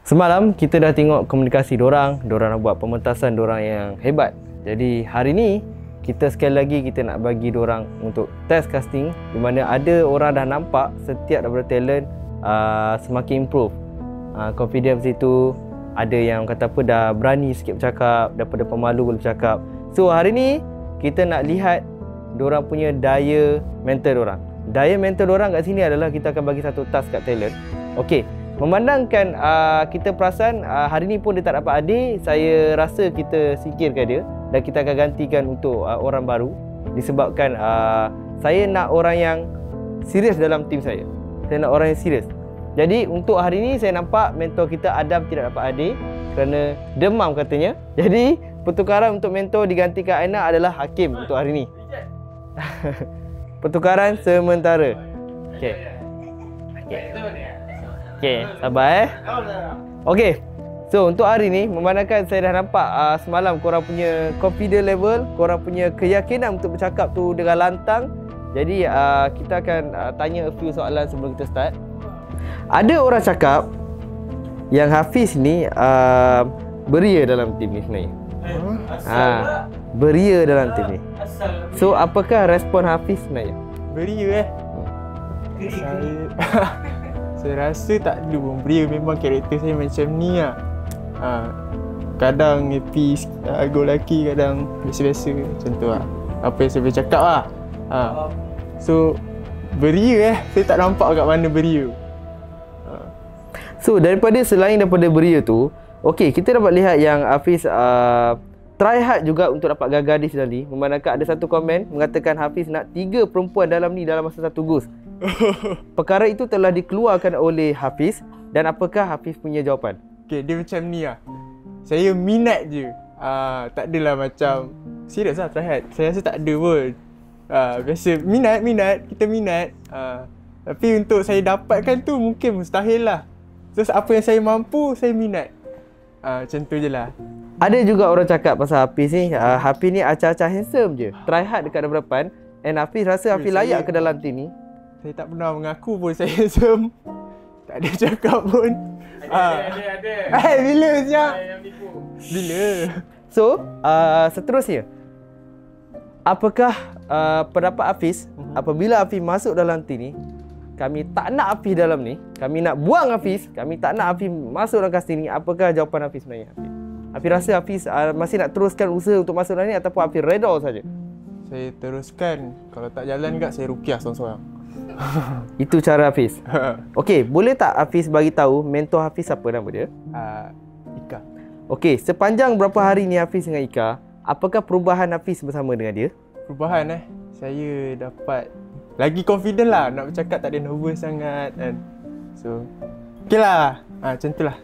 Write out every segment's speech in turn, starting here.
Semalam kita dah tengok komunikasi dorang nak buat pementasan dorang yang hebat. Jadi hari ni kita sekali lagi kita nak bagi dorang untuk test casting, di mana ada orang dah nampak setiap daripada talent semakin improve. Confidence itu ada yang kata apa dah berani sikit bercakap, daripada pemalu boleh bercakap. So hari ni kita nak lihat dorang punya daya mental dorang. Daya mental dorang kat sini adalah kita akan bagi satu task kat talent. Okey, memandangkan kita perasan hari ni pun dia tak dapat hadir, saya rasa kita singkirkan dia dan kita akan gantikan untuk orang baru, disebabkan saya nak orang yang serius dalam tim saya. Saya nak orang yang serius. Jadi untuk hari ni saya nampak mentor kita Adam tidak dapat hadir kerana demam katanya. Jadi pertukaran untuk mentor digantikan Aina adalah Hakim untuk hari ni. Pertukaran sementara. Okey. Okey, sabar Okey. So untuk hari ni memandangkan saya dah nampak semalam korang punya confidence level, korang punya keyakinan untuk bercakap tu dengan lantang. Jadi kita akan tanya a few soalan sebelum kita start. Ada orang cakap yang Hafiz ni beria dalam tim ni sebenarnya. Beria dalam tim ni. So apakah respon Hafiz sebenarnya? Beria Saya rasa tak ada pun beria, memang karakter saya macam ni lah. Kadang happy, go lucky, kadang biasa-biasa macam tu lah. Apa yang saya boleh cakap lah. So beria saya tak nampak kat mana beria. So selain daripada beria tu, okey, kita dapat lihat yang Hafiz try hard juga untuk dapat gadis tadi. Memandangkan ada satu komen mengatakan Hafiz nak 3 perempuan dalam masa satu gus. Perkara itu telah dikeluarkan oleh Hafiz, dan apakah Hafiz punya jawapan? Okey, dia macam ni lah. Saya minat je. Tak adalah macam serius lah try hard. Saya rasa tak ada pun. Biasa minat, kita minat. Tapi untuk saya dapatkan tu mungkin mustahil lah. Terus apa yang saya mampu, saya minat. Macam tu je lah. Ada juga orang cakap pasal Hafiz ni, Hafiz ni acah-acah handsome je, try hard dekat depan, and Hafiz rasa Hafiz layak ke dalam tim ni. Saya tak pernah mengaku pun saya handsome. Tak ada cakap pun. Ada. Bila siap? Bila? So, seterusnya, apakah pendapat Hafiz apabila Hafiz masuk dalam tim ni? Kami tak nak Hafiz dalam ni, kami nak buang Hafiz, kami tak nak Hafiz masuk dalam casting ni. Apakah jawapan Hafiz sebenarnya? Hafiz rasa Hafiz masih nak teruskan usaha untuk masuk dalam ni, ataupun Hafiz redha saja? Saya teruskan. Kalau tak jalan kat, saya rukiah seorang-seorang. Itu cara Hafiz. Okey, boleh tak Hafiz bagi tahu mentor Hafiz apa nama dia? Ika. Okey, sepanjang berapa hari ni Hafiz dengan Ika, apakah perubahan Hafiz bersama dengan dia? Perubahan saya dapat lagi confident lah, nak bercakap tak ada nervous sangat kan. So okey lah, macam tu lah.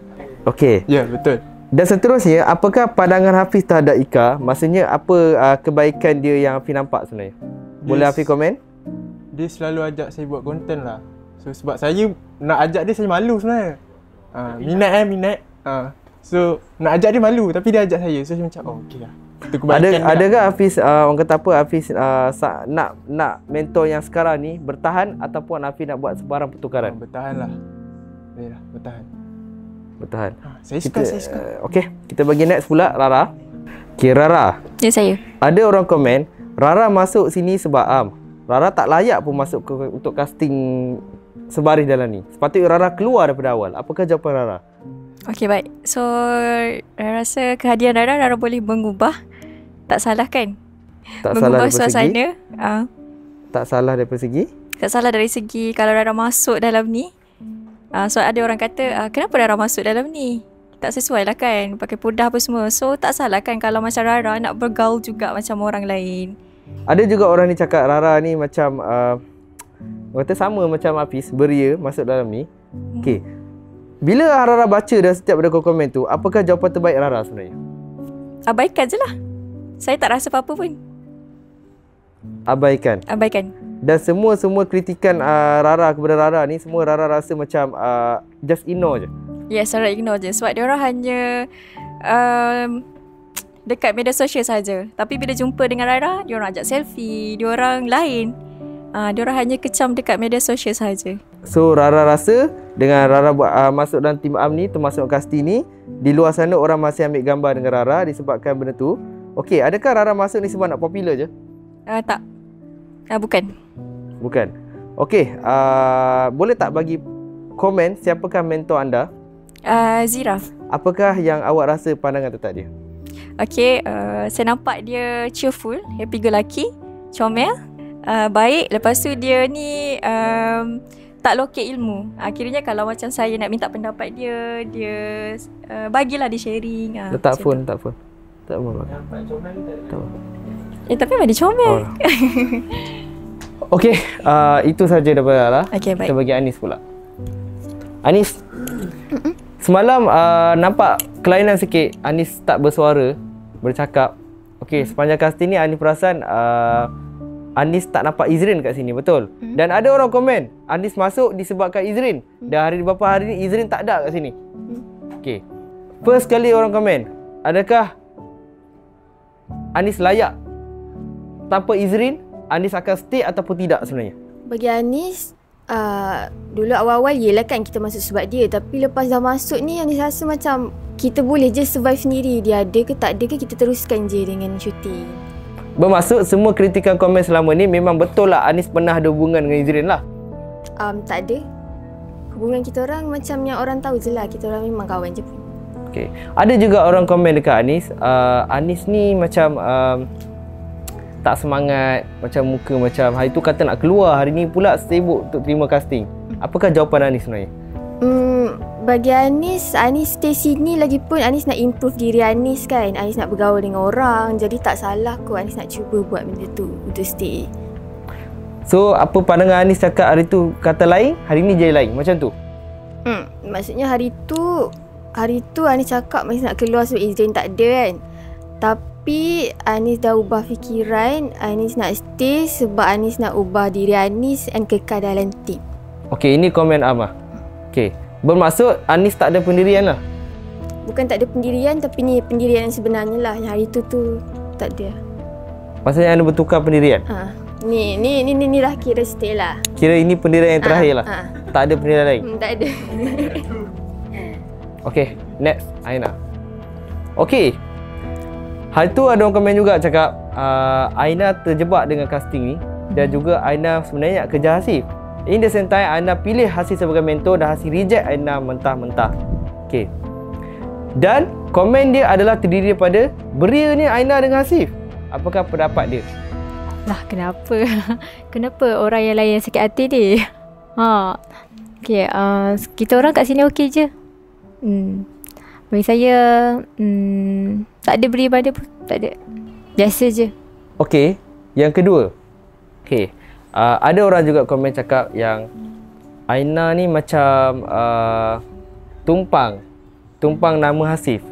Okey. Ya, betul. Dan seterusnya, apakah pandangan Hafiz terhadap Ika? Maksudnya apa kebaikan dia yang Hafiz nampak sebenarnya? Boleh Hafiz komen? Dia selalu ajak saya buat konten lah. So sebab saya nak ajak dia, saya malu sebenarnya. Minat. So nak ajak dia malu, tapi dia ajak saya. So saya macam okey lah. Adakah Hafiz orang kata apa, Hafiz nak mentor yang sekarang ni bertahan, ataupun Hafiz nak buat sebarang pertukaran? Bertahan lah. Yalah, bertahan. Saya suka. Okey, kita bagi next pula Rara. Okay, Rara. Ya, saya. Ada orang komen Rara masuk sini sebab Rara tak layak pun masuk untuk casting sebaris dalam ni. Sepatutnya Rara keluar daripada awal. Apakah jawapan Rara? Okey, baik. So, Rara rasa kehadiran Rara boleh mengubah. Tak salah kan? Tak salah mengubah suasana. Tak salah daripada segi? Tak salah dari segi kalau Rara masuk dalam ni. So, ada orang kata, kenapa Rara masuk dalam ni? Tak sesuai lah kan? Pakai pudah apa semua. So, tak salah kan kalau macam Rara nak bergaul juga macam orang lain. Ada juga orang ni cakap Rara ni macam kata sama macam Hafiz, beria masuk dalam ni. Okey. Bila Rara baca dah setiap ada komen tu, apakah jawapan terbaik Rara sebenarnya? Abaikan je lah. Saya tak rasa apa-apa pun. Abaikan. Dan semua kritikan Rara kepada Rara ni, semua Rara rasa macam just ignore je. Yes, Rara ignore je. Sebab diorang hanya dekat media sosial saja. Tapi bila jumpa dengan Rara, diorang ajak selfie, diorang lain. Diorang hanya kecam dekat media sosial saja. So Rara rasa dengan Rara masuk dalam tim am ni, termasuk casting ni, di luar sana orang masih ambil gambar dengan Rara disebabkan benda tu. Okey, adakah Rara masuk ni sebab nak popular je? Tak. Bukan. Bukan. Okey, boleh tak bagi komen siapakah mentor anda? Ziraf. Apakah yang awak rasa pandangan tetap dia? Okay, saya nampak dia cheerful, happy go lucky, comel, baik. Lepas tu dia ni tak lokek ilmu. Kiranya kalau macam saya nak minta pendapat dia, dia bagilah dia sharing. Letak phone, tak phone. Tak apa. Tapi memang dia comel. Okey, itu saja daripada Rara. Okay, baik. Kita bagi Anis pula. Anis, semalam nampak kelainan sikit. Anis tak bersuara, bercakap. Okey, sepanjang casting ni Anis perasan Anis tak nampak Izrin kat sini, betul? Dan ada orang komen Anis masuk disebabkan Izrin. Dah beberapa hari ni Izrin tak ada kat sini. Okey. First kali orang komen, adakah Anis layak tanpa Izrin? Anis akan stay ataupun tidak sebenarnya? Bagi Anis, dulu awal-awal yelah kan kita masuk sebab dia. Tapi lepas dah masuk ni Anis rasa macam kita boleh je survive sendiri. Dia ada ke tak ada ke, kita teruskan je dengan syuting. Bermaksud semua kritikan komen selama ni memang betul lah Anis pernah ada hubungan dengan Izrin lah? Tak ada. Hubungan kita orang macam yang orang tahu je lah. Kita orang memang kawan je pun. Okay. Ada juga orang komen dekat Anis, Anis ni macam tak semangat, macam muka macam hari tu kata nak keluar, hari ni pula sibuk untuk terima casting. Apakah jawapan Anis sebenarnya? Bagi Anis stay sini lagipun Anis nak improve diri Anis kan. Anis nak bergaul dengan orang. Jadi tak salah kot Anis nak cuba buat benda tu untuk stay. So apa pandangan Anis cakap hari tu kata lain, hari ni jadi lain macam tu? Maksudnya hari tu Anis cakap Anis nak keluar sebab Izrin tak ada kan. Tapi Anis dah ubah fikiran. Anis nak stay sebab Anis nak ubah diri Anis and kekal dalam tim. Okey, ini komen Amah. Okey, bermaksud Anis tak ada pendirian lah? Bukan tak ada pendirian, tapi ni pendirian yang sebenarnya lah. Yang hari tu tak ada. Maksudnya anda bertukar pendirian? Ni lah kira stay lah. Kira ini pendirian yang terakhir lah? Tak ada pendirian lain? Tak ada. Okey, next Aina. Okey, hari tu ada orang komen juga cakap Aina terjebak dengan casting ni. Dan juga Aina sebenarnya nak kerja Hasif. In the same time, Aina pilih Hasif sebagai mentor dan Hasif reject Aina mentah-mentah. Okey. Dan komen dia adalah terdiri daripada beria ni Aina dengan Hasif. Apakah pendapat dia? Lah kenapa? Kenapa orang yang lain yang sakit hati ni? Okey, kita orang kat sini okey je. Bagi saya tak ada beria pada pun, tak ada. Biasa je. Okey, yang kedua. Okey, ada orang juga komen cakap yang Aina ni macam tumpang nama Hasif.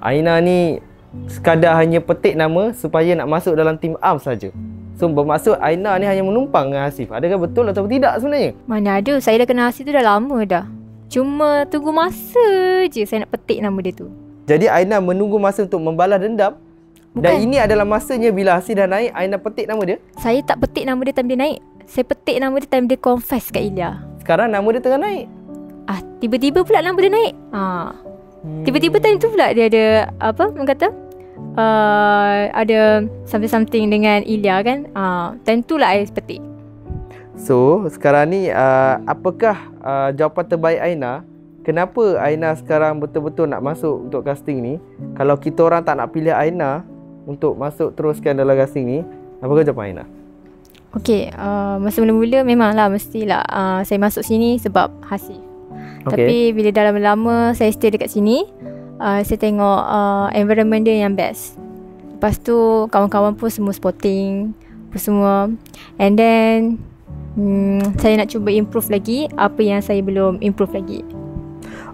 Aina ni sekadar hanya petik nama supaya nak masuk dalam tim am saja. So bermaksud Aina ni hanya menumpang dengan Hasif. Adakah betul atau tidak sebenarnya? Mana ada, saya dah kenal Hasif tu dah lama dah. Cuma tunggu masa je saya nak petik nama dia tu. Jadi Aina menunggu masa untuk membalas dendam. Bukan. Dan ini adalah masanya bila Hasif dah naik, Aina petik nama dia. Saya tak petik nama dia time dia naik. Saya petik nama dia time dia confess kat Ilya. Sekarang nama dia tengah naik. Tiba-tiba pula nama dia naik. Tiba-tiba time tu pula dia ada apa orang kata? Ada something dengan Ilya kan. Time tu lah saya petik. So sekarang ni apakah jawapan terbaik Aina? Kenapa Aina sekarang betul-betul nak masuk untuk casting ni? Kalau kita orang tak nak pilih Aina untuk masuk teruskan dalam casting ni, apakah jawapan Aina? Okey, masa mula-mula memanglah mestilah saya masuk sini sebab Hasif. Okay. Tapi bila dah lama-lama saya stay dekat sini, saya tengok environment dia yang best. Lepas tu kawan-kawan pun semua sporting, pun semua. And then saya nak cuba improve lagi apa yang saya belum improve lagi.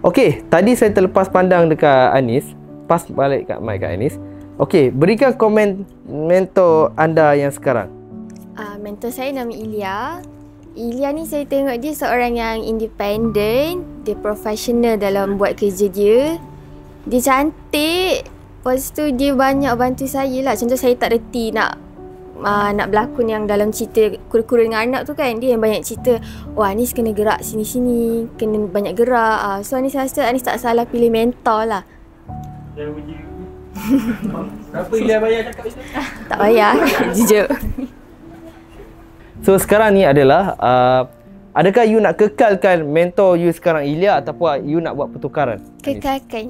Okey, tadi saya terlepas pandang dekat Anis. Pas balik kat mic kat Anis. Okey, berikan komen mentor anda yang sekarang. Mentor saya nama Ilya. Ilya ni saya tengok dia seorang yang independent. Dia profesional dalam buat kerja dia. Dia cantik. Lepas tu dia banyak bantu saya lah. Contoh saya tak reti nak nak berlakon yang dalam cerita Kura-Kura dengan Anak tu kan, dia yang banyak cerita, oh Anis kena gerak sini-sini, kena banyak gerak. So Anis rasa Anis tak salah pilih mentor lah. Berapa Ilya bayar cakap itu? Tak payah, jujur. So sekarang ni adalah adakah you nak kekalkan mentor you sekarang Ilya, ataupun you nak buat pertukaran? Kekalkan.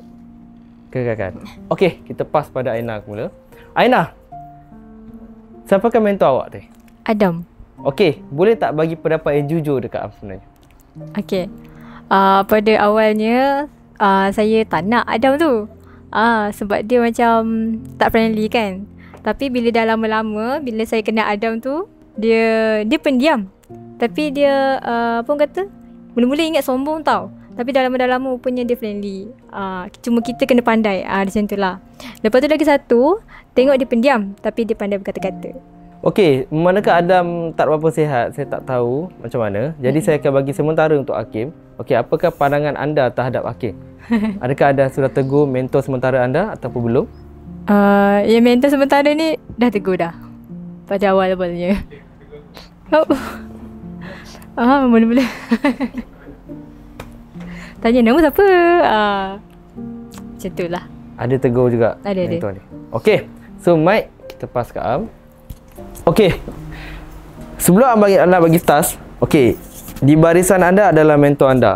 Kekalkan. Okey, kita pass pada Aina mula. Aina, siapakah mentor awak tadi? Adam. Okey, boleh tak bagi pendapat yang jujur dekat Am sebenarnya? Okay. Pada awalnya saya tak nak Adam tu. Sebab dia macam tak friendly kan. Tapi bila dah lama-lama, bila saya kenal Adam tu, dia pendiam. Tapi dia apa orang kata, mula-mula ingat sombong tau. Tapi dah lama rupanya dia friendly. Cuma kita kena pandai. Macam tu lah. Lepas tu lagi satu, tengok dia pendiam tapi dia pandai berkata-kata. Okey, manakah Adam tak berapa sihat, saya tak tahu macam mana. Jadi saya akan bagi sementara untuk Hakim. Okey, apakah pandangan anda terhadap Hakim? Adakah anda sudah tegur mentor sementara anda ataupun belum? Ya, mentor sementara ni dah tegur dah. Pada awal-awalnya. Mula-mula. Tanya nama siapa? Macam tu lah. Ada tegur juga mentor ni. Okey, so Mike, kita pass ke Am. Okey, sebelum anda bagi start, okey, di barisan anda adalah mentor anda.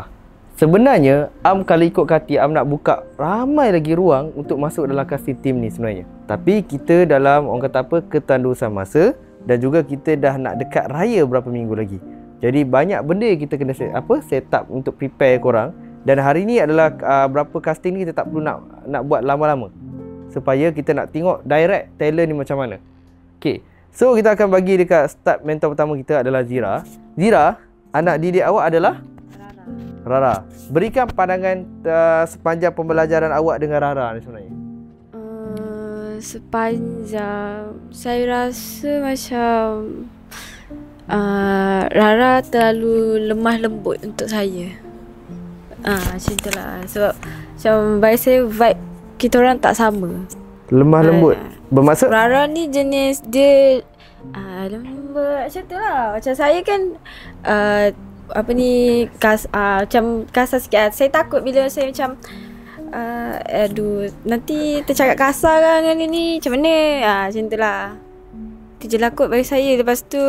Sebenarnya Am kalau ikut hati Am nak buka ramai lagi ruang untuk masuk dalam casting team ni sebenarnya. Tapi kita dalam orang kata apa, ketandusan masa, dan juga kita dah nak dekat raya berapa minggu lagi. Jadi banyak benda yang kita kena set up untuk prepare korang. Dan hari ni adalah berapa casting ni kita tak perlu nak buat lama-lama, supaya kita nak tengok direct talent ni macam mana. Okay, so kita akan bagi dekat start mentor pertama kita adalah Zira. Zira, anak didik awak adalah? Rara. Berikan pandangan sepanjang pembelajaran awak dengan Rara ni sebenarnya. Sepanjang, saya rasa macam Rara terlalu lemah lembut untuk saya. Macam tu lah. Sebab macam bagi saya vibe kita orang tak sama. Lemah lembut? Bermaksud? Rara ni jenis dia lembut macam tu lah. Macam saya kan macam kasar sikit lah. Saya takut bila saya macam aduh, nanti tercakap kasar kan dengan ni. Macam mana? Macam tu lah. Itu je lah kot bagi saya. Lepas tu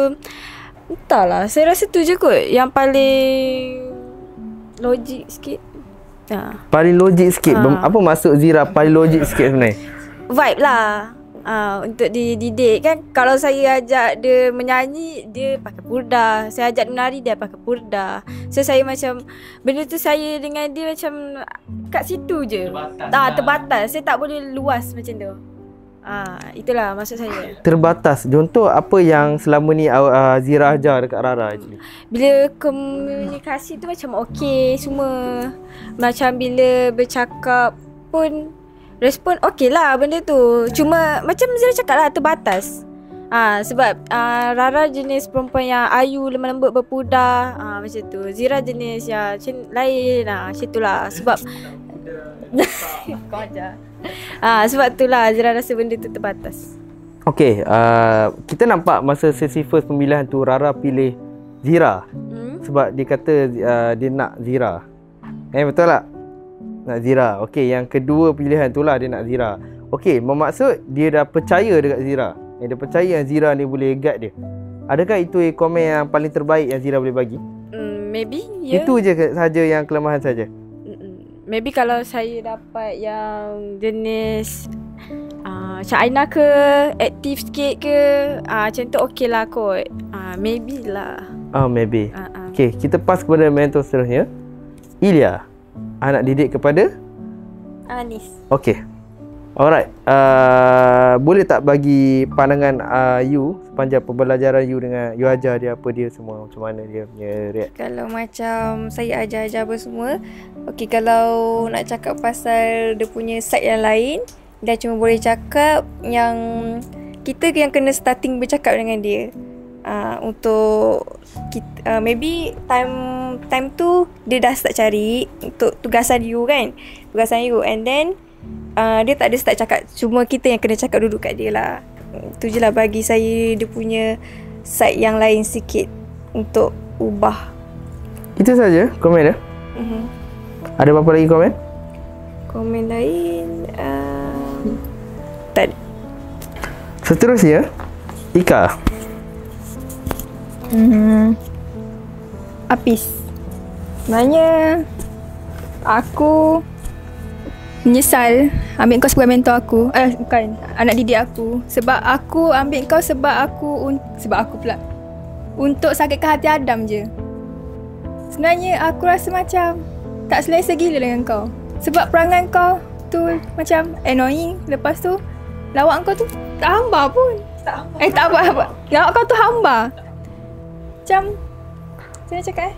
entahlah, saya rasa tu je kot yang paling logik sikit. Paling logik sikit? Apa maksud Zira paling logik sikit sebenarnya? Vibe lah. Untuk dididik kan. Kalau saya ajak dia menyanyi, dia pakai purdah. Saya ajak dia menari, dia pakai purdah. So saya macam, benda tu saya dengan dia macam kat situ je. Terbatas. Saya tak boleh luas macam tu. Itulah maksud saya. Terbatas. Contoh apa yang selama ni Zira ajar dekat Rara actually? Bila komunikasi tu macam okey semua. Macam bila bercakap pun respon okey lah benda tu. Cuma macam Zira cakap lah, terbatas. Sebab Rara jenis perempuan yang ayu, lemah lembut, berpudar, macam tu. Zira jenis yang macam lain, macam tu lah. Sebab kau ajar. Sebab tu lah Zira rasa benda tu terbatas. Okay, kita nampak masa sesi first pemilihan tu Rara pilih Zira. Sebab dia kata dia nak Zira. Betul tak? Nak Zira. Okay, yang kedua pilihan tu lah dia nak Zira. Okay, bermaksud dia dah percaya dekat Zira. Dia percaya yang Zira ni boleh guide dia. Adakah itu komen yang paling terbaik yang Zira boleh bagi? Maybe, ya. Itu je saja yang kelemahan saja. Maybe kalau saya dapat yang jenis macam Aina ke, aktif sikit ke, macam tu okey lah kot. Maybe lah. Maybe. Okay, kita pass kepada mentor seterusnya. Ilya, anak didik kepada? Anis. Okay. Alright. Boleh tak bagi pandangan you sepanjang pembelajaran you dengan you ajar dia apa dia semua, macam mana dia punya react? Kalau macam saya ajar-ajar apa semua, okey, kalau nak cakap pasal dia punya side yang lain, dia cuma boleh cakap yang kita yang kena starting bercakap dengan dia. Untuk kita, maybe time tu dia dah start cari untuk tugasan you kan, tugasan you, and then dia tak ada start cakap, cuma kita yang kena cakap duduk kat dia lah. tu je lah bagi saya dia punya side yang lain sikit untuk ubah. Itu saja komen dia. Ada apa-apa lagi komen? Komen lain tak ada. Seterusnya Ika. Apis. Sebenarnya aku menyesal ambil kau sebagai mentor aku. Bukan, anak didik aku. Sebab aku ambil kau sebab aku pula. Untuk sakitkan hati Adam je. Sebenarnya aku rasa macam tak selesa gila dengan kau. Sebab perangai kau tu macam annoying. Lepas tu lawak kau tu tak hamba pun. Tak apa. Lawak kau tu hamba. Macam saya cakap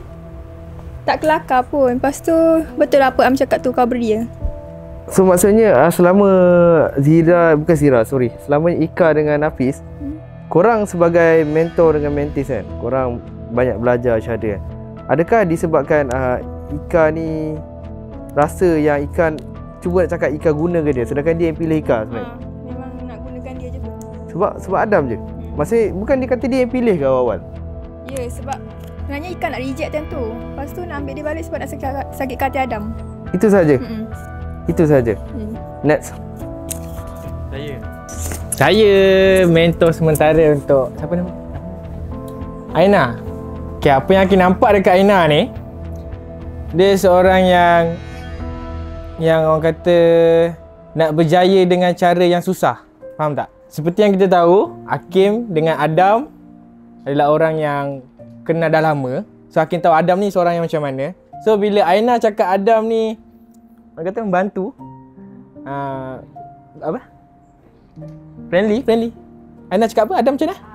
tak kelakar pun. Lepas tu betul apa Am cakap tu, kau beria. So maksudnya selama selama Ika dengan Hafiz, korang sebagai mentor dengan mentis kan, korang banyak belajar syahada kan. Adakah disebabkan Ika ni rasa yang Ika cuba nak cakap Ika guna ke dia, sedangkan dia yang pilih Ika sebenarnya? Memang nak gunakan dia je tu. Sebab Adam je? Maksudnya bukan dia kata dia yang pilih ke awal-awal? Ya, sebab sebenarnya Ika nak reject time tu. Lepas tu nak ambil dia balik sebab nak sakit hati Adam. Itu saja? Itu saja. Next. Saya mentor sementara untuk siapa nama? Aina. Okay, apa yang aku nampak dekat Aina ni, dia seorang yang orang kata nak berjaya dengan cara yang susah. Faham tak? Seperti yang kita tahu, Hakim dengan Adam adalah orang yang kenal dah lama. So Hakim tahu Adam ni seorang yang macam mana. So bila Aina cakap Adam ni orang kata membantu, apa? Friendly. Aina cakap apa? Adam macam mana?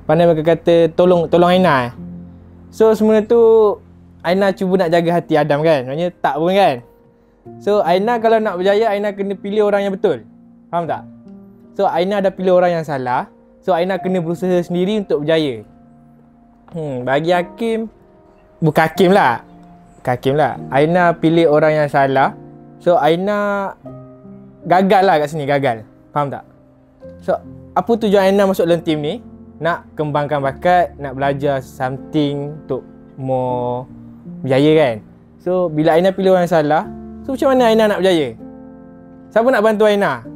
Pandai mereka kata tolong Aina. So semula tu Aina cuba nak jaga hati Adam kan. Maksudnya tak pun kan. So Aina kalau nak berjaya, Aina kena pilih orang yang betul. Faham tak? So Aina dah pilih orang yang salah. So Aina kena berusaha sendiri untuk berjaya. Bagi Hakim, bukan Hakim lah. Aina pilih orang yang salah. So Aina gagal lah kat sini, gagal. Faham tak? So apa tujuan Aina masuk dalam team ni? Nak kembangkan bakat, nak belajar something untuk more berjaya kan. So bila Aina pilih orang yang salah, so macam mana Aina nak berjaya? Siapa nak bantu Aina?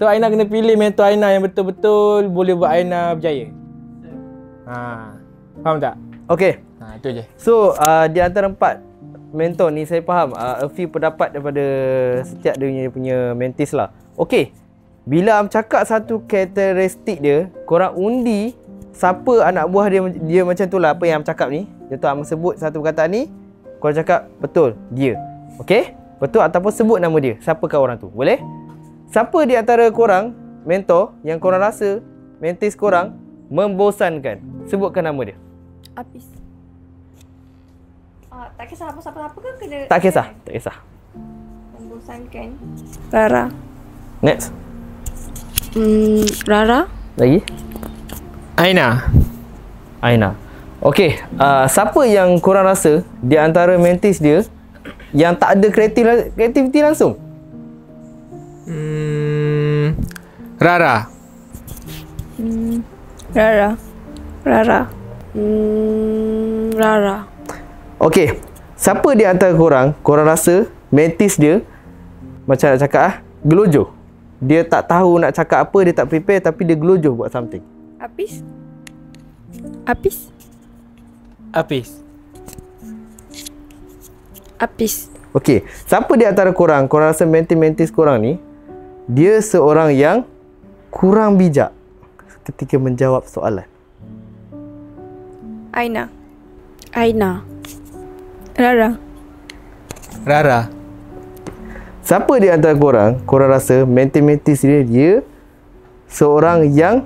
So Aina kena pilih mentor Aina yang betul-betul boleh buat Aina berjaya. Faham tak? Okay. Itu je. So di antara 4 mentor ni saya faham a few pendapat daripada setiap dia punya mentis lah. Okay, bila Am cakap satu karakteristik dia, korang undi siapa anak buah dia macam tu lah apa yang Am cakap ni. Contoh Am sebut satu perkataan ni, korang cakap betul dia. Okay, betul ataupun sebut nama dia, siapakah orang tu, boleh? Siapa di antara korang mentor yang korang rasa mentis korang membosankan? Sebutkan nama dia. Apis. Tak kisah apa-apa kan kena. Tak kisah. Membosankan. Rara. Next. Rara. Lagi? Aina. Okey, siapa yang korang rasa di antara mentis dia yang tak ada kreativiti langsung? Rara. Rara. Okey, siapa di antara korang rasa mentis dia macam nak cakap gelojoh. Dia tak tahu nak cakap apa, dia tak prepare tapi dia gelojoh buat something. Apis. Okey, siapa di antara korang rasa mentis korang ni dia seorang yang kurang bijak ketika menjawab soalan? Aina. Rara. Siapa di antara korang rasa mentis dia seorang yang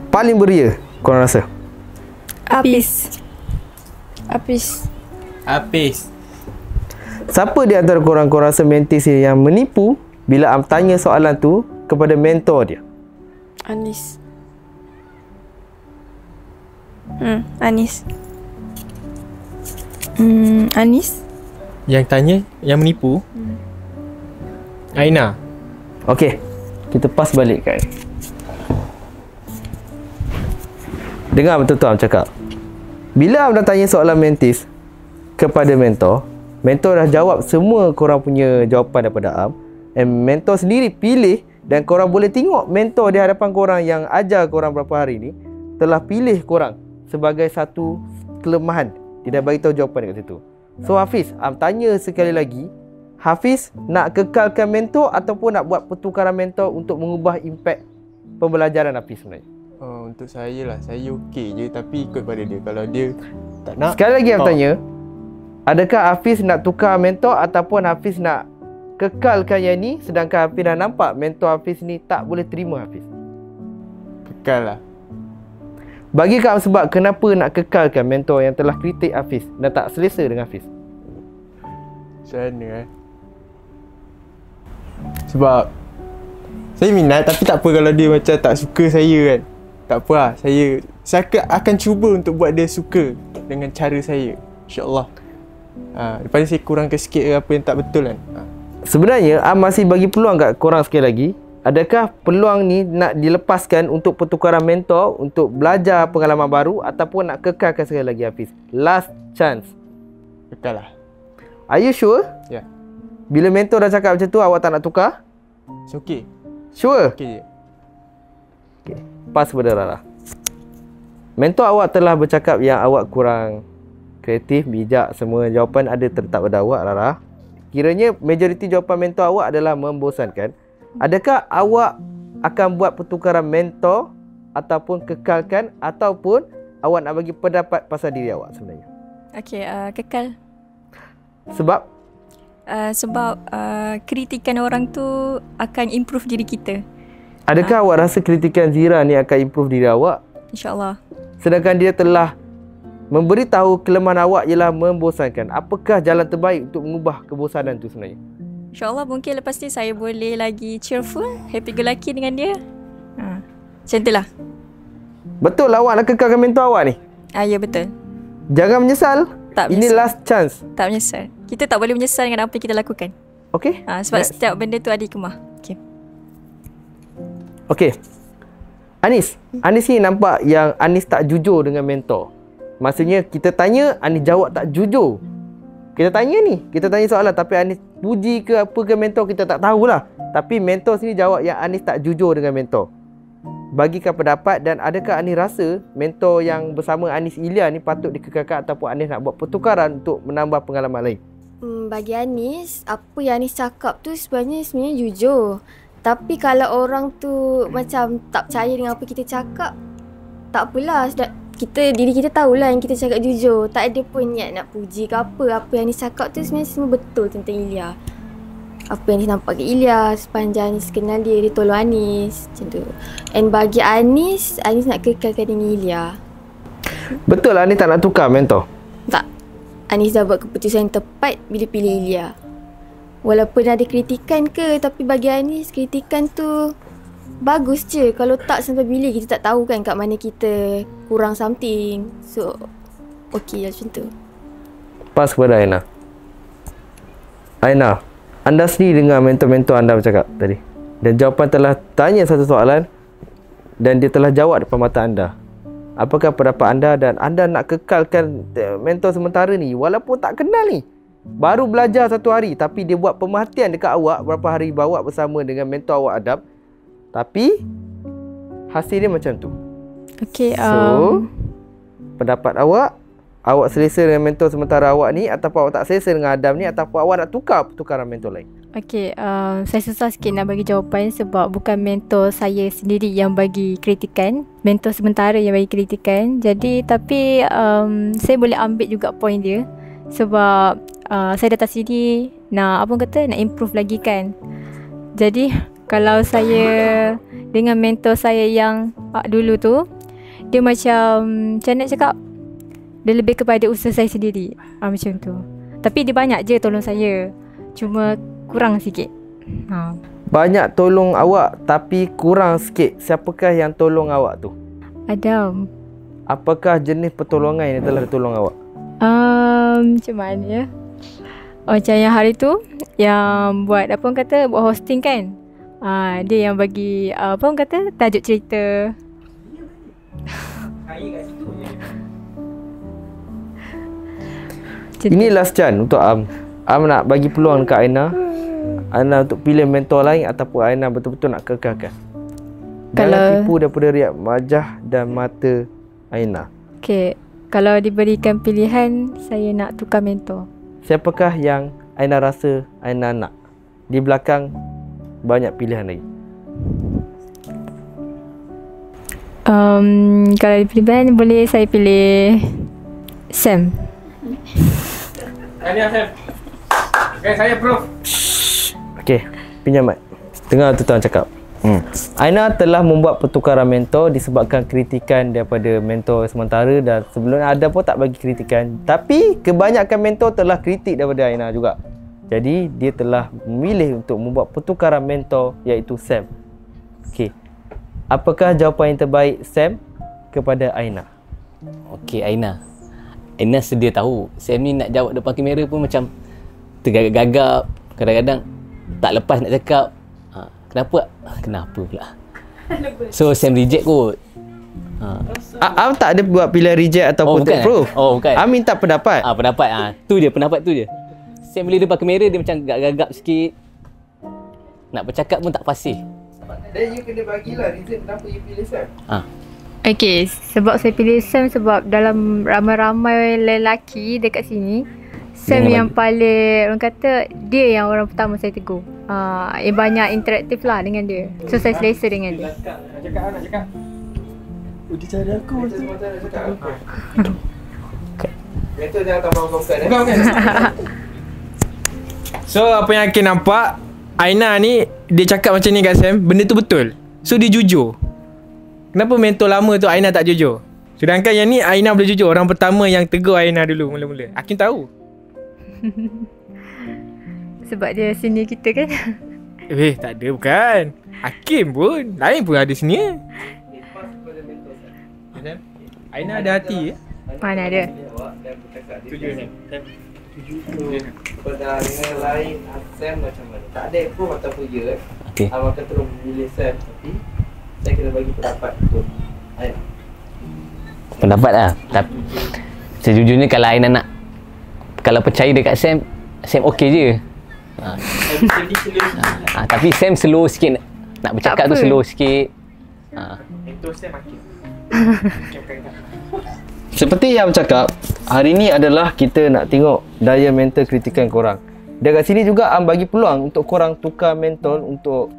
paling beria korang rasa? Apis. Siapa di antara korang rasa mentis dia yang menipu bila Am tanya soalan tu kepada mentor dia? Anis. Anis. Yang tanya, yang menipu? Aina. Okey. Kita pass balik kan. Dengar betul-betul Am cakap. Bila Am dah tanya soalan mentis kepada mentor, mentor dah jawab semua korang punya jawapan daripada Am. And mentor sendiri pilih, dan korang boleh tengok mentor di hadapan korang yang ajar korang berapa hari ni telah pilih korang sebagai satu kelemahan. Dia dah bagi tahu jawapan dekat situ. So Hafiz, Am tanya sekali lagi, Hafiz nak kekalkan mentor ataupun nak buat pertukaran mentor untuk mengubah impak pembelajaran Hafiz sebenarnya? Oh, untuk saya lah, saya okey je, tapi ikut pada dia. Kalau dia tak nak, sekali lagi Am tanya, adakah Hafiz nak tukar mentor ataupun Hafiz nak kekalkan yang ni, sedangkan Hafiz dah nampak mentor Hafiz ni tak boleh terima Hafiz? kekal lah. Bagi Kak Am sebab kenapa nak kekalkan mentor yang telah kritik Hafiz dan tak selesa dengan Hafiz? Macam mana sebab saya minat, tapi tak apa kalau dia macam tak suka saya kan. Tak apa lah, saya akan cuba untuk buat dia suka dengan cara saya, InsyaAllah. Daripada saya kurangkan sikit apa yang tak betul kan. Sebenarnya Am masih bagi peluang kat korang sekali lagi. Adakah peluang ni nak dilepaskan untuk pertukaran mentor, untuk belajar pengalaman baru, ataupun nak kekalkan sekali lagi Hafiz? Last chance. Kekal lah. Are you sure? Ya. Bila mentor dah cakap macam tu, awak tak nak tukar? It's okay. Sure? Okay je. Okay. Pas pada Rara. Mentor awak telah bercakap yang awak kurang kreatif, bijak, semua jawapan ada terletak pada awak, Rara. Kiranya majoriti jawapan mentor awak adalah membosankan. Adakah awak akan buat pertukaran mentor ataupun kekalkan, ataupun awak nak bagi pendapat pasal diri awak sebenarnya? Okay, kekal. Sebab? Sebab kritikan orang tu akan improve diri kita. Adakah awak rasa kritikan Zira ni akan improve diri awak? InsyaAllah. Sedangkan dia telah memberitahu kelemahan awak ialah membosankan. Apakah jalan terbaik untuk mengubah kebosanan tu sebenarnya? InsyaAllah mungkin lepas ni saya boleh lagi cheerful, happy go lucky dengan dia. Macam tu lah. Betul awak nak kekalkan mentor awak ni? Ya betul. Jangan menyesal. Tak Ini menyesal. last chance. Tak menyesal. Kita tak boleh menyesal dengan apa yang kita lakukan. Okay? Sebab setiap benda tu ada hikmah. Okay. Okay. Anis ni nampak yang Anis tak jujur dengan mentor. Maksudnya kita tanya, Anis jawab tak jujur. Kita tanya soalan tapi Anis puji ke apa ke mentor, kita tak tahulah. Tapi mentor sini jawab yang Anis tak jujur dengan mentor. Bagikan pendapat, dan adakah Anis rasa mentor yang bersama Anis Ilya ni patut dikekalkan ataupun Anis nak buat pertukaran untuk menambah pengalaman lain? Bagi Anis, apa yang Anis cakap tu sebenarnya jujur. Tapi kalau orang tu macam tak percaya dengan apa kita cakap, tak apalah. Diri kita tahulah yang kita cakap jujur. Tak ada pun niat nak puji ke apa. Apa yang Anis cakap tu sebenarnya semua betul tentang Ilya. Apa yang Anis nampak ke Ilya sepanjang Anis kenal dia tolong Anis. Macam tu. And bagi Anis nak kekalkan dengan Ilya. Betul Anis tak nak tukar mentor? Tak. Anis dah buat keputusan yang tepat bila pilih Ilya. Walaupun ada kritikan ke, tapi bagi Anis kritikan tu bagus je. Kalau tak sampai bila kita tak tahu kan kat mana kita kurang something. So okey lah macam tu. Pas kepada Aina. Aina, anda sendiri dengan mentor-mentor anda bercakap tadi, dan jawapan telah tanya satu soalan dan dia telah jawab depan mata anda. Apakah pendapat anda, dan anda nak kekalkan mentor sementara ni walaupun tak kenal ni, baru belajar 1 hari, tapi dia buat pemerhatian dekat awak berapa hari bawa bersama dengan mentor awak Adam, tapi hasil dia macam tu. Okay, So pendapat awak selesa dengan mentor sementara awak ni, ataupun awak tak selesa dengan Adam ni, ataupun awak nak tukar pertukaran mentor lain? Okay, saya susah sikit nak bagi jawapan sebab bukan mentor saya sendiri yang bagi kritikan, mentor sementara yang bagi kritikan. Jadi tapi saya boleh ambil juga point dia sebab saya datang sini nak nak improve lagi kan. Jadi kalau saya dengan mentor saya yang dulu tu, dia macam nak cakap, dia lebih kepada usaha saya sendiri, macam tu. Tapi dia banyak je tolong saya, cuma kurang sikit. Banyak tolong awak tapi kurang sikit. Siapakah yang tolong awak tu? Adam. Apakah jenis pertolongan yang telah ditolong awak? Macam mana ya? Macam yang hari tu yang buat buat hosting kan. Dia yang bagi apa orang kata tajuk cerita. Ini last chance untuk Am. Am nak bagi peluang dekat Aina. Aina untuk pilih mentor lain ataupun Aina betul-betul nak kekalkan. Jangan tipu daripada riak wajah dan mata Aina. Okay, kalau diberikan pilihan, saya nak tukar mentor. Siapakah yang Aina rasa Aina nak? Di belakang banyak pilihan lagi. Kalau dipilih boleh saya pilih Sam. Ini Sam. Okay, saya proof. Okey, pinjam mic. Dengar tuan cakap. Aina telah membuat pertukaran mentor disebabkan kritikan daripada mentor sementara dan sebelumnya ada pun tak bagi kritikan. Tapi kebanyakan mentor telah kritik daripada Aina juga. Jadi dia telah memilih untuk membuat pertukaran mentor iaitu Sam. Okey. Apakah jawapan yang terbaik Sam kepada Aina? Okey Aina. Aina sedia tahu. Sam ni nak jawab depan kamera pun macam tergagap-gagap. Kadang-kadang tak lepas nak cakap. Kenapa pula? So Sam reject kot. Am tak ada buat pilihan reject ataupun take proof. Bukan. Am minta pendapat. Pendapat. Tu je, pendapat tu je. Sam bila depan kamera dia macam gagap-gagap sikit. Nak bercakap pun tak fasih. Dan you kena bagilah reason kenapa you pilih Sam. Okay, sebab saya pilih Sam sebab dalam ramai-ramai lelaki dekat sini, Sam yang paling, orang kata dia yang orang pertama saya tegur. Yang banyak interaktif lah dengan dia. So saya selesa dengan dia. Nak cakap. Dia cari aku. Nak cakap. Itu jangan tambah bukan. Bukan. So apa yang Akin nampak, Aina ni dia cakap macam ni kat Sam, benda tu betul. So dia jujur. Kenapa mentor lama tu Aina tak jujur? Sedangkan yang ni Aina boleh jujur. Orang pertama yang tegur Aina dulu mula-mula. Akin tahu. Sebab dia senior kita kan. Tak ada bukan. Hakim pun. Lain pun ada senior. Aina ada hati ya? Mana ada? Tujuh ni. Pandangan lain Sam macam mana? Tak ada proof ataupun ya. Okey. Abang akan terus memilih Sam, tapi saya kena bagi pendapat untuk Aina. Pendapat lah. Tapi sejujurnya kalau Aina nak, kalau percaya dekat Sam, Sam okey je. Tapi Sam slow sikit. Nak bercakap tu slow sikit. Mentor Sam Hakim. Seperti yang cakap, hari ni adalah kita nak tengok daya mental kritikan korang. Dekat sini juga Am bagi peluang untuk korang tukar mentor untuk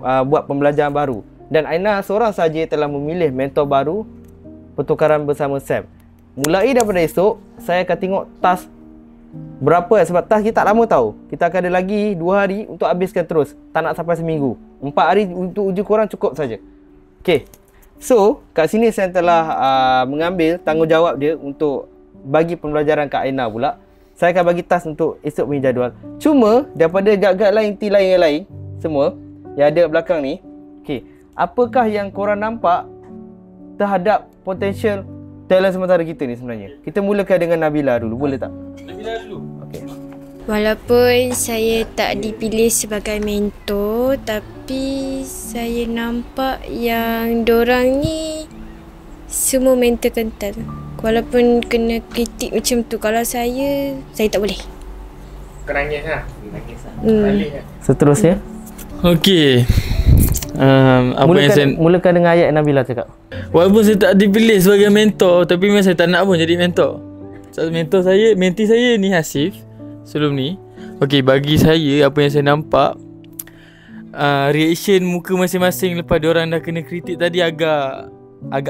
buat pembelajaran baru. Dan Aina seorang saja telah memilih mentor baru pertukaran bersama Sam. Mulai daripada esok, saya akan tengok task berapa sebab task kita tak lama tahu. Kita akan ada lagi 2 hari untuk habiskan terus. Tak nak sampai seminggu. 4 hari untuk uji korang cukup saja. Okey. So, kat sini saya telah mengambil tanggungjawab dia untuk bagi pembelajaran kat Aina pula. Saya akan bagi task untuk esok punya jadual. Cuma, daripada guide-guide lain, team lain yang lain, semua yang ada kat belakang ni, okay, apakah yang korang nampak terhadap potential talent sementara kita ni sebenarnya? Kita mulakan dengan Nabila dulu, boleh tak? Nabila dulu. Okay. Walaupun saya tak dipilih sebagai mentor, tapi saya nampak yang dorang ni semua mental kental. Walaupun kena kritik macam tu, kalau saya tak boleh. Kau nangis lah. Balik lah. Seterusnya, Okey. mulakan dengan ayat Nabila cakap. Walaupun saya tak dipilih sebagai mentor, tapi memang saya tak nak pun jadi mentor. So, menti saya ni Hasif sebelum ni. Okey, bagi saya apa yang saya nampak, reaction muka masing-masing lepas diorang dah kena kritik tadi agak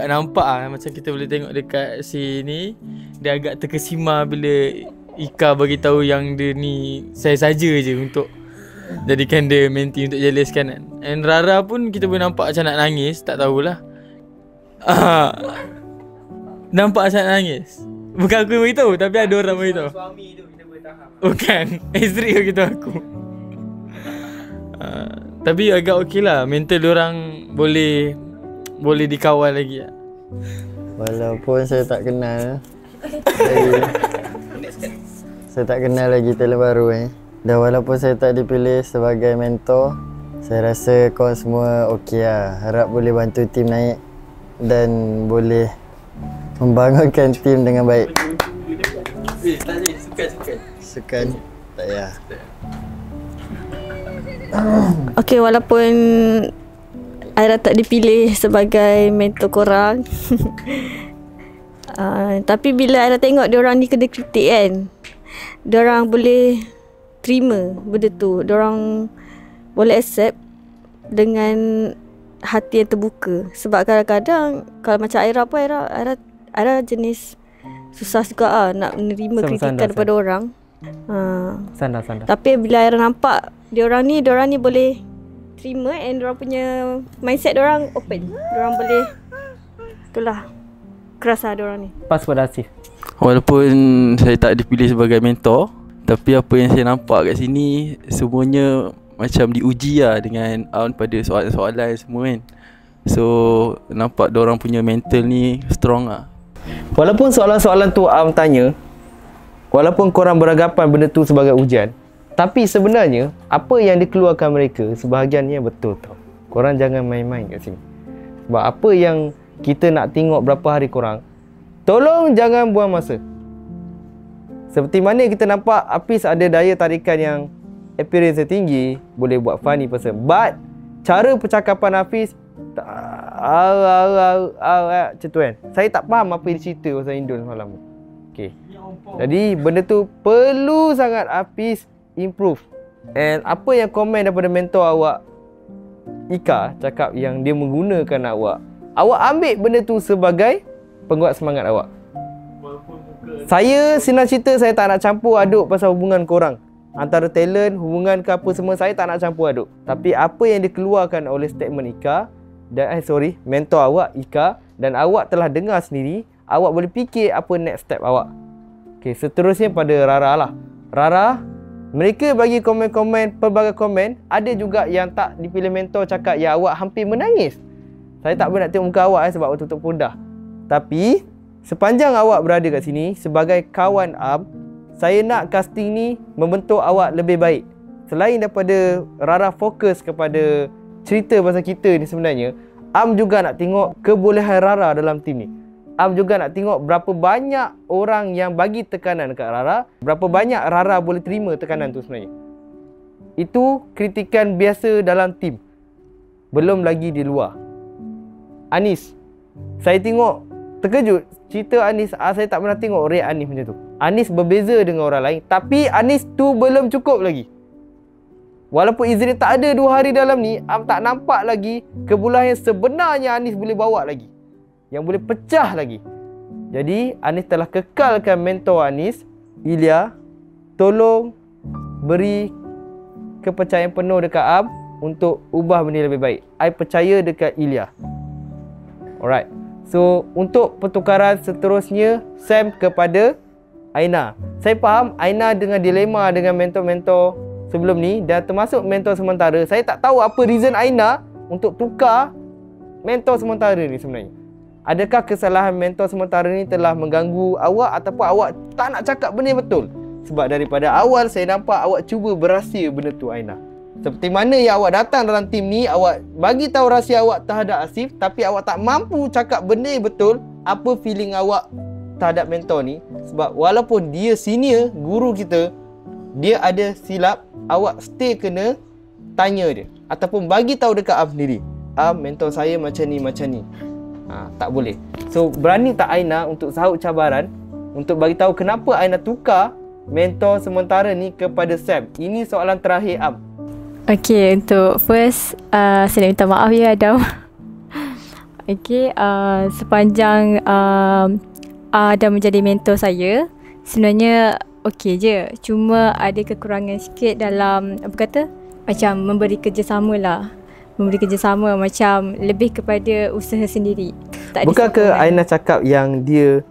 nampak macam kita boleh tengok dekat sini. Dia agak terkesima bila Ika bagi tahu yang dia ni saya saja je untuk jadikan dia menti untuk jelaskan kan. And Rara pun kita boleh nampak macam nak nangis, tak tahulah. Nampak macam nak nangis. Bukan aku yang beritahu, tapi ada orang beritahu. Suami tu kita boleh tahan. Bukan, isteri yang beritahu aku. Tapi agak okey lah. Mental diorang boleh dikawal lagi lah. Walaupun saya tak kenal saya tak kenal lagi talent baru Dan walaupun saya tak dipilih sebagai mentor, Saya rasa korang semua okey lah. Harap boleh bantu tim naik dan boleh membangunkan tim dengan baik. Sukan. Tak payah. Okay, walaupun Aira tak dipilih sebagai mentor korang tapi bila Aira tengok diorang ni kena kritik kan, diorang boleh terima benda tu, diorang boleh accept dengan hati yang terbuka. Sebab kadang-kadang kalau macam Aira pun, Aira jenis susah juga nak menerima kritikan daripada orang. Sandar. Tapi bila Aira nampak diorang ni boleh terima and diorang punya mindset diorang open, diorang boleh, itulah keras lah diorang ni. Pas pada Asif. Walaupun saya tak dipilih sebagai mentor, tapi apa yang saya nampak kat sini semuanya macam diuji lah dengan pada soalan-soalan semua kan. So nampak diorang punya mental ni strong lah. Walaupun soalan-soalan tu tanya, walaupun korang beranggapan benda tu sebagai ujian, tapi sebenarnya apa yang dikeluarkan mereka sebahagiannya betul tau. Korang jangan main-main kat sini. Sebab apa yang kita nak tengok berapa hari korang, tolong jangan buang masa. Seperti mana kita nampak Hafiz ada daya tarikan yang appearance tinggi, boleh buat funny person. But cara percakapan Hafiz macam tu kan. Saya tak faham apa yang cerita pasal Indon semalam. Okay. Jadi benda tu perlu sangat Hafiz improve. And apa yang komen daripada mentor awak Ika cakap yang dia menggunakan awak ambil benda tu sebagai penguat semangat awak. Saya senang cerita, saya tak nak campur aduk pasal hubungan korang antara talent, hubungan ke apa semua, saya tak nak campur aduk. Tapi apa yang dikeluarkan oleh statement Ika dan mentor awak Ika, dan awak telah dengar sendiri, awak boleh fikir apa next step awak. Okay, seterusnya pada Rara lah. Rara, mereka bagi komen-komen, pelbagai komen. Ada juga yang tak dipilih mentor cakap ya awak hampir menangis. Saya tak boleh nak tengok muka awak sebab waktu tutup pundah. Tapi sepanjang awak berada kat sini sebagai kawan saya nak casting ni membentuk awak lebih baik. Selain daripada Rara fokus kepada cerita pasal kita ni, sebenarnya juga nak tengok kebolehan Rara dalam tim ni. Juga nak tengok berapa banyak orang yang bagi tekanan dekat Rara, berapa banyak Rara boleh terima tekanan tu sebenarnya. Itu kritikan biasa dalam tim. Belum lagi di luar. Anis, saya tengok terkejut cerita Anis. Saya tak pernah tengok react Anis macam tu. Anis berbeza dengan orang lain, tapi Anis tu belum cukup lagi. Walaupun Izrin tak ada 2 hari dalam ni, tak nampak lagi kebolehan yang sebenarnya Anis boleh bawa lagi, yang boleh pecah lagi. Jadi Anis telah kekalkan mentor Anis, Ilya. Tolong beri kepercayaan penuh dekat untuk ubah benda lebih baik. I percaya dekat Ilya. Alright. So untuk pertukaran seterusnya, Sam kepada Aina. Saya faham Aina dengan dilema dengan mentor-mentor sebelum ni, dan termasuk mentor sementara. Saya tak tahu apa reason Aina untuk tukar mentor sementara ni sebenarnya. Adakah kesalahan mentor sementara ni telah mengganggu awak, ataupun awak tak nak cakap benda yang betul? Sebab daripada awal saya nampak awak cuba berahsia benda tu, Aina. Seperti mana yang awak datang dalam tim ni, awak bagi tahu rahsia awak terhadap Asif, tapi awak tak mampu cakap benda yang betul, apa feeling awak terhadap mentor ni. Sebab walaupun dia senior, guru kita, dia ada silap, awak still kena tanya dia ataupun bagi tahu dekat sendiri. Mentor saya macam ni. Tak boleh. So berani tak Aina untuk sahut cabaran, untuk bagi tahu kenapa Aina tukar mentor sementara ni kepada Sam? Ini soalan terakhir Okay, untuk first saya nak minta maaf ya Adam. Okay, sepanjang Adam menjadi mentor saya, sebenarnya okey je. Cuma ada kekurangan sikit dalam macam memberi kerjasama lah. Memberi kerjasama macam lebih kepada usaha sendiri. Bukankah Aina cakap yang dia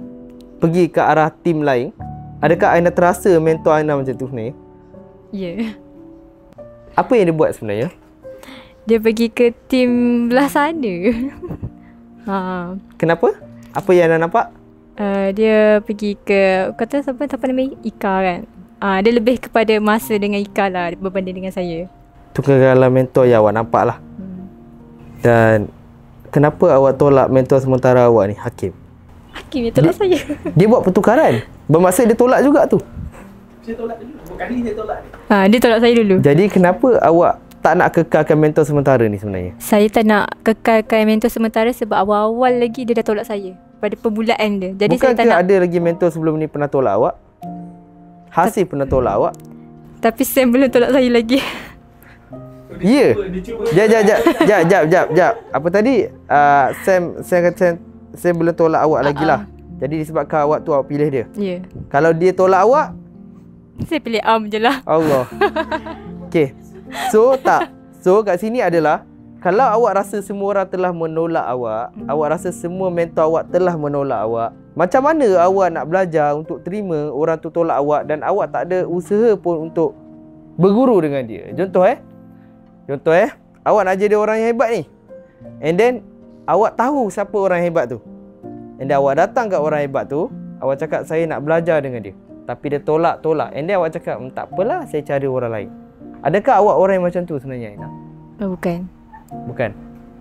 pergi ke arah tim lain? Adakah Aina terasa mentor Aina macam tu sebenarnya? Ya. Apa yang dia buat sebenarnya? Dia pergi ke tim belah sana. Kenapa? Apa yang Aina nampak? Dia pergi ke siapa nama Ika kan. Dia lebih kepada masa dengan Ika lah berbanding dengan saya. Itu kegagalan mentor yang awak nampak lah. Dan kenapa awak tolak mentor sementara awak ni, Hakim? Hakim dia tolak saya. Dia buat pertukaran. Bermaksud dia tolak juga tu. Saya tolak dulu. Kali ni saya tolak dia. Dia tolak saya dulu. Jadi kenapa awak tak nak kekalkan mentor sementara ni sebenarnya? Saya tak nak kekalkan mentor sementara sebab awal-awal lagi dia dah tolak saya pada permulaan dia. Jadi Bukan saya tak ke nak. ada lagi mentor sebelum ni pernah tolak awak? Hasif pernah tolak awak? Tapi Sam belum tolak saya lagi. Ya. Jap. Apa tadi? Sam kata Sam belum tolak awak lagi lah. Jadi disebabkan awak tu awak pilih dia. Ya. Kalau dia tolak awak, Saya pilih je lah. Allah. Okay. So kat sini adalah kalau awak rasa semua orang telah menolak awak, awak rasa semua mentor awak telah menolak awak, macam mana awak nak belajar untuk terima orang tu tolak awak dan awak tak ada usaha pun untuk berguru dengan dia? Contoh awak nak jadi orang yang hebat ni. And then awak tahu siapa orang hebat tu. And then awak datang kat orang hebat tu, awak cakap saya nak belajar dengan dia. Tapi dia tolak. And then awak cakap tak apalah, saya cari orang lain. Adakah awak orang yang macam tu sebenarnya, Aina? Bukan.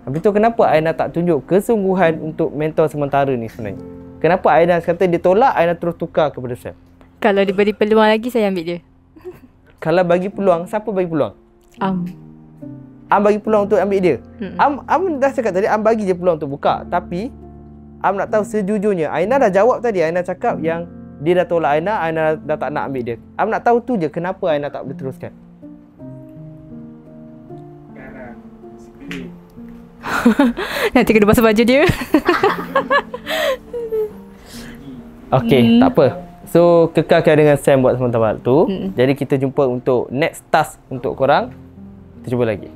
Habis tu kenapa Aina tak tunjuk kesungguhan untuk mentor sementara ni sebenarnya? Kenapa Aina kata dia tolak, Aina terus tukar kepada Sam? Kalau dia beri peluang lagi, saya ambil dia. Kalau bagi peluang, siapa bagi peluang? Am bagi peluang untuk ambil dia. Am dah cakap tadi, Am bagi je peluang untuk buka. Tapi Am nak tahu sejujurnya. Aina dah jawab tadi. Aina cakap yang dia dah tolak Aina dah tak nak ambil dia. Am nak tahu tu je, kenapa Aina tak boleh teruskan? Nanti kena basuh baju dia. Okay, tak apa. So, kekalkan dengan Sam buat sementara waktu. Jadi, kita jumpa untuk next task untuk korang. Kita cuba lagi.